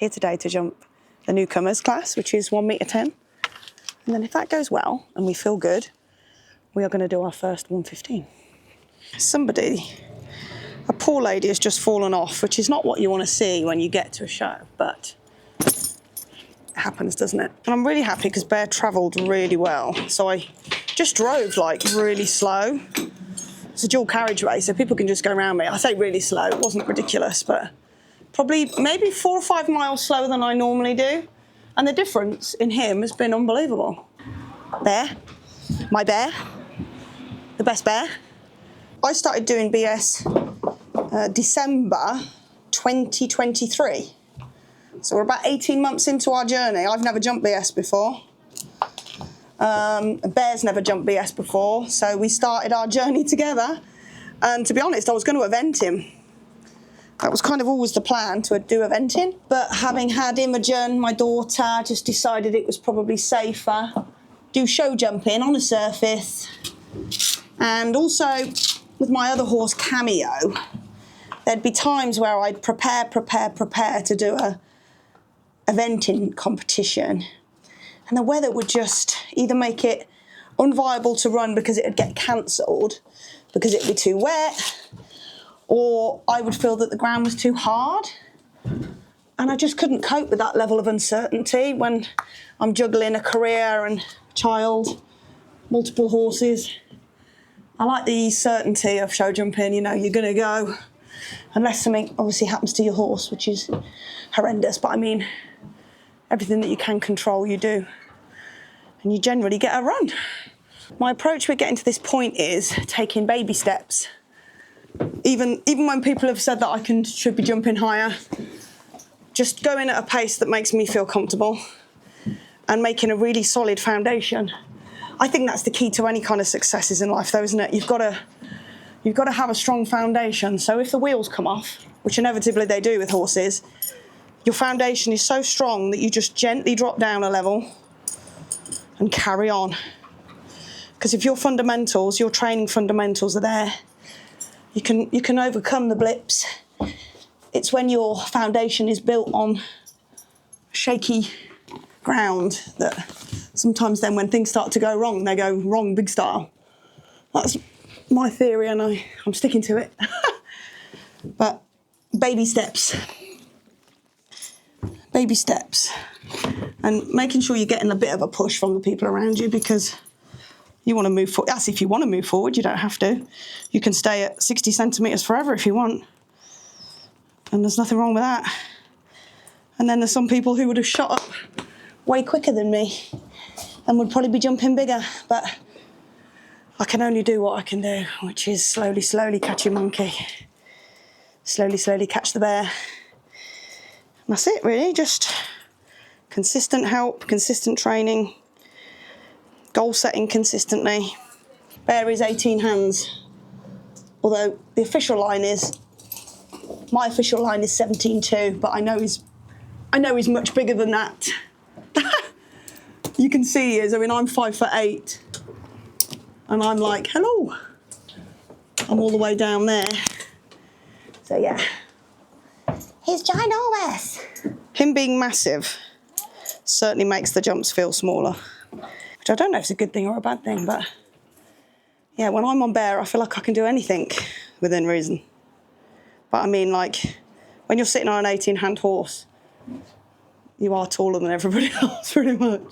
Here today to jump the newcomers class, which is 1 metre 10. And then if that goes well and we feel good, we are going to do our first 115. A poor lady has just fallen off, which is not what you want to see when you get to a show, but it happens, doesn't it? And I'm really happy because Bear travelled really well. So I just drove like really slow. It's a dual carriageway, so people can just go around me. I say really slow, it wasn't ridiculous, but probably maybe 4 or 5 miles slower than I normally do. And the difference in him has been unbelievable. Bear, my bear, the best bear. I started doing BS December 2023. So we're about 18 months into our journey. I've never jumped BS before. Bear's never jumped BS before, so we started our journey together. And to be honest, I was going to event him. That was kind of always the plan, to do eventing. But having had Imogen, my daughter, just decided it was probably safer. Do show jumping on a surface. And also, with my other horse, Cameo, there'd be times where I'd prepare to do a eventing competition. And the weather would just either make it unviable to run because it'd get cancelled, because it'd be too wet, or I would feel that the ground was too hard. And I just couldn't cope with that level of uncertainty when I'm juggling a career and a child, multiple horses. I like the certainty of show jumping, you know, you're going to go, unless something obviously happens to your horse, which is horrendous, but I mean, everything that you can control, you do. And you generally get a run. My approach with getting to this point is taking baby steps. Even when people have said that I should be jumping higher, just going at a pace that makes me feel comfortable and making a really solid foundation. I think that's the key to any kind of successes in life, though, isn't it? You've got to have a strong foundation. So if the wheels come off, which inevitably they do with horses, your foundation is so strong that you just gently drop down a level and carry on. Because if your fundamentals, your training fundamentals are there, you can overcome the blips. It's when your foundation is built on shaky ground that sometimes then when things start to go wrong, they go wrong big style. That's my theory and I'm sticking to it. But baby steps. Baby steps. And making sure you're getting a bit of a push from the people around you, because you want to move forward. That's if you want to move forward, you don't have to. You can stay at 60 centimetres forever if you want. And there's nothing wrong with that. And then there's some people who would have shot up way quicker than me and would probably be jumping bigger. But I can only do what I can do, which is slowly catch your monkey. Slowly catch the bear. And that's it, really. Just consistent help, consistent training, goal setting consistently. Bear is 18 hands, although the official line is, my official line is 17.2, but I know he's much bigger than that. You can see he is. I mean, I'm 5'8", and I'm like, hello. I'm all the way down there. So yeah, he's ginormous. Him being massive certainly makes the jumps feel smaller, which I don't know if it's a good thing or a bad thing, but yeah, when I'm on Bear, I feel like I can do anything within reason. But I mean, like, when you're sitting on an 18-hand horse, you are taller than everybody else, pretty much.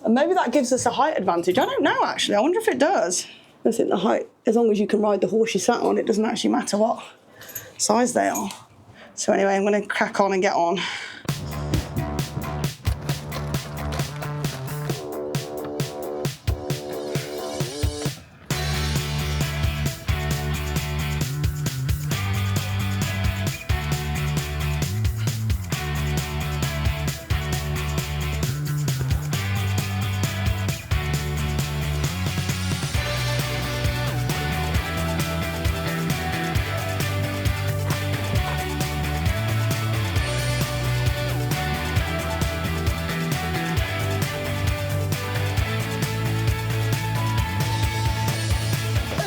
And maybe that gives us a height advantage. I don't know, actually. I wonder if it does. I think the height, as long as you can ride the horse you sat on, it doesn't actually matter what size they are. So anyway, I'm going to crack on and get on.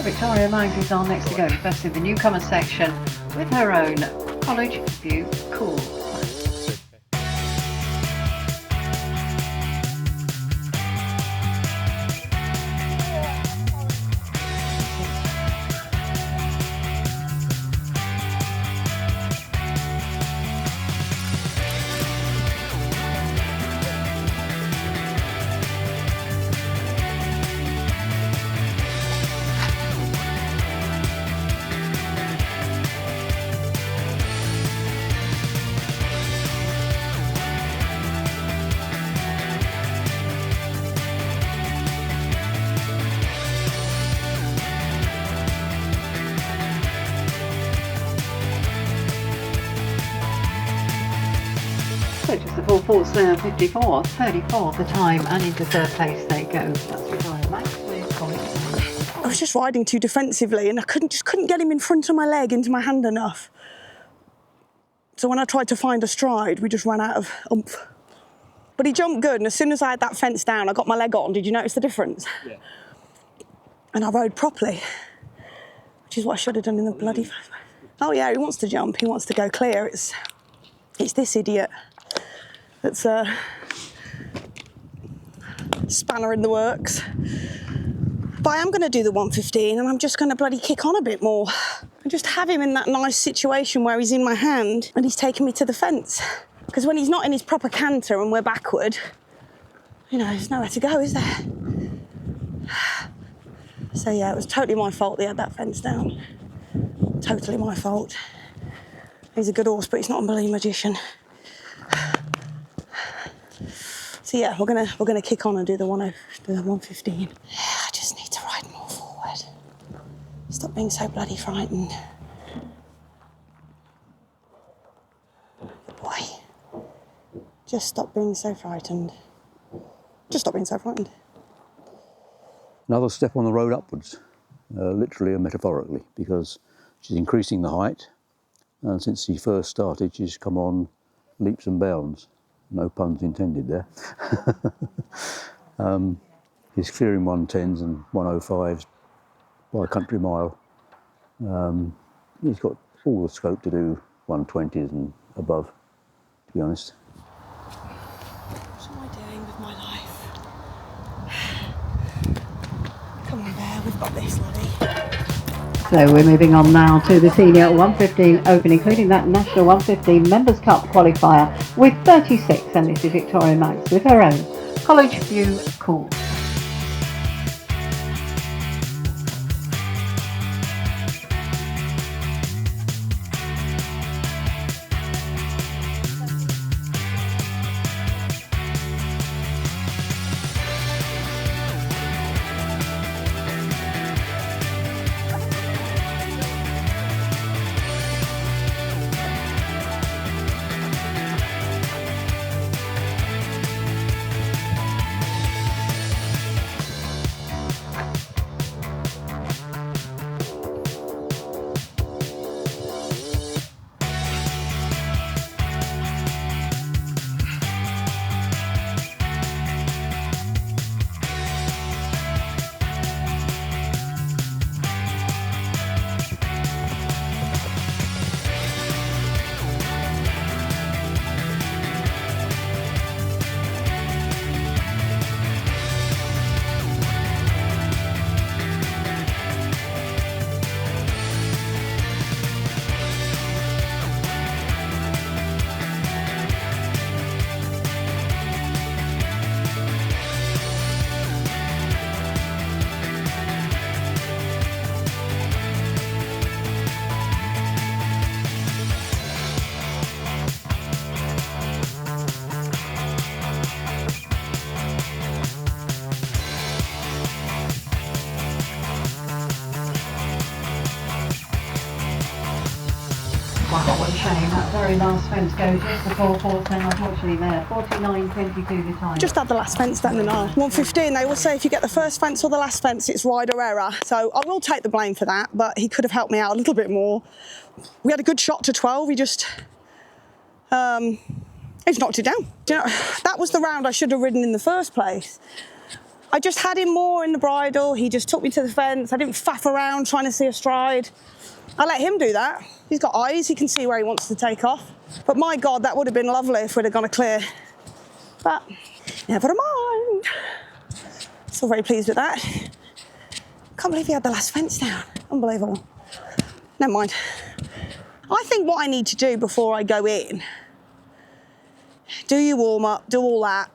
Victoria Mangles are next to go, first in the newcomer section with her own College View Cool. which is the 4/4 now, 54, 34 the time, and into third place they go. That's Victoria Max with Colin. I was just riding too defensively and I couldn't get him in front of my leg into my hand enough. So when I tried to find a stride, we just ran out of oomph. But he jumped good, and as soon as I had that fence down, I got my leg on. Did you notice the difference? Yeah. And I rode properly, which is what I should have done in the bloody first place. Oh yeah, he wants to jump, he wants to go clear. It's this idiot that's a spanner in the works. But I am going to do the 115, and I'm just going to bloody kick on a bit more. And just have him in that nice situation where he's in my hand and he's taking me to the fence. Because when he's not in his proper canter and we're backward, you know, there's nowhere to go, is there? So yeah, it was totally my fault they had that fence down. Totally my fault. He's a good horse, but he's not a bloody magician. So yeah, we're gonna kick on and do the 115. I just need to ride more forward. Stop being so bloody frightened. Good boy. Just stop being so frightened. Just stop being so frightened. Another step on the road upwards, literally and metaphorically, because she's increasing the height, and since she first started, she's come on leaps and bounds. No puns intended there. He's clearing 110s and 105s by a country mile. He's got all the scope to do 120s and above, to be honest. What am I doing with my life? Come on, Bear, we've got this, Lottie. So we're moving on now to the Senior 115 Open, including that National 115 Members' Cup qualifier with 36, and this is Victoria Max with her own College View course. Wow, what a shame. That very last fence goes just the 4/4 now, unfortunately there. 49.22 the time. Just had the last fence down in our 115. They will say if you get the first fence or the last fence, it's rider error. So I will take the blame for that, but he could have helped me out a little bit more. We had a good shot to 12. He just, he's knocked it down. Do you know, that was the round I should have ridden in the first place. I just had him more in the bridle. He just took me to the fence. I didn't faff around trying to see a stride. I let him do that. He's got eyes, he can see where he wants to take off. But my God, that would have been lovely if we'd have gone a clear. But never mind. Still very pleased with that. Can't believe he had the last fence down. Unbelievable. Never mind. I think what I need to do before I go in, do your warm up, do all that.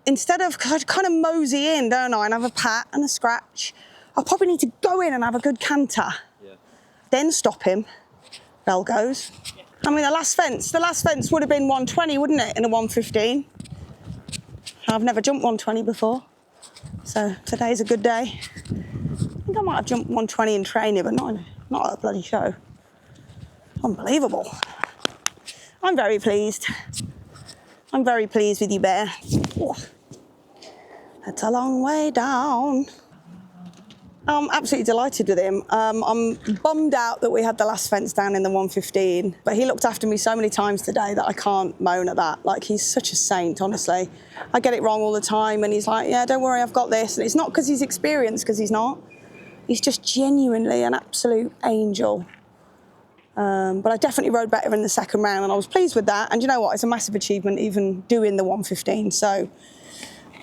Instead of, cause I kind of mosey in, don't I, and have a pat and a scratch. I probably need to go in and have a good canter. Then stop him. Bell goes. I mean, the last fence would have been 120, wouldn't it, in a 115? I've never jumped 120 before, so today's a good day. I think I might have jumped 120 in training, but not at a bloody show. Unbelievable. I'm very pleased. I'm very pleased with you, Bear. Oh, that's a long way down. I'm absolutely delighted with him. I'm bummed out that we had the last fence down in the 115, but he looked after me so many times today that I can't moan at that. Like, he's such a saint, honestly. I get it wrong all the time, and he's like, yeah, don't worry, I've got this. And it's not because he's experienced, because he's not. He's just genuinely an absolute angel. But I definitely rode better in the second round, and I was pleased with that. And you know what? It's a massive achievement even doing the 115. So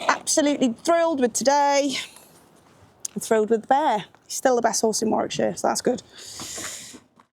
absolutely thrilled with today. I'm thrilled with the Bear. He's still the best horse in Warwickshire, so that's good.